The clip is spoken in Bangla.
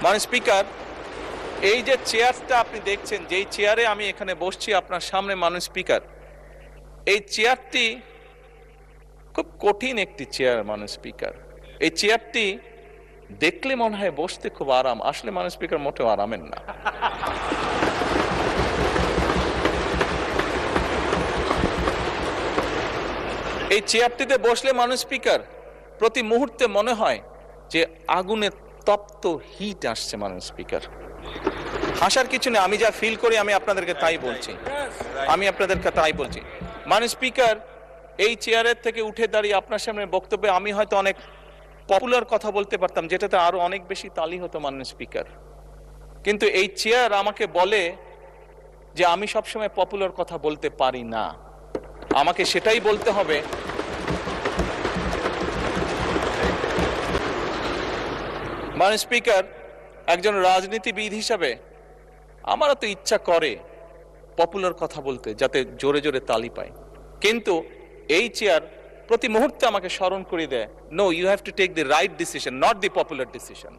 মাননীয় স্পিকার, এই যে চেয়ারটা আপনি দেখছেন, যেই চেয়ারে আমি এখানে বসছি আপনার সামনে মাননীয় স্পিকার, এই চেয়ারটি খুব কঠিন একটি চেয়ার মাননীয় স্পিকার। এই চেয়ারটি দেখলে মনে হয় বসতে খুব আরাম, আসলে মাননীয় স্পিকার মোটেও আরামের না। এই চেয়ারটিতে বসলে মাননীয় স্পিকার প্রতি মুহূর্তে মনে হয় যে আগুনে তপ্ত হিট আসছে মাননীয় স্পিকার। হাসার কিছু নেই, আমি যা ফিল করি আমি আপনাদেরকে তাই বলছি, মাননীয় স্পিকার, এই চেয়ারের থেকে উঠে দাঁড়িয়ে আপনার সামনে বক্তব্যে আমি হয়তো অনেক পপুলার কথা বলতে পারতাম, যেটাতে আরো অনেক বেশি তালি হতো মাননীয় স্পিকার। কিন্তু এই চেয়ার আমাকে বলে যে আমি সবসময় পপুলার কথা বলতে পারি না, আমাকে সেটাই বলতে হবে। মাননীয় স্পিকার, একজন রাজনীতিবিদ হিসাবে আমারও তো ইচ্ছা করে পপুলার কথা বলতে, যাতে জোরে জোরে তালি পায়, কিন্তু এই চেয়ার প্রতি মুহূর্তে আমাকে স্মরণ করে দেয়, no, you have to take the right decision, not the popular decision.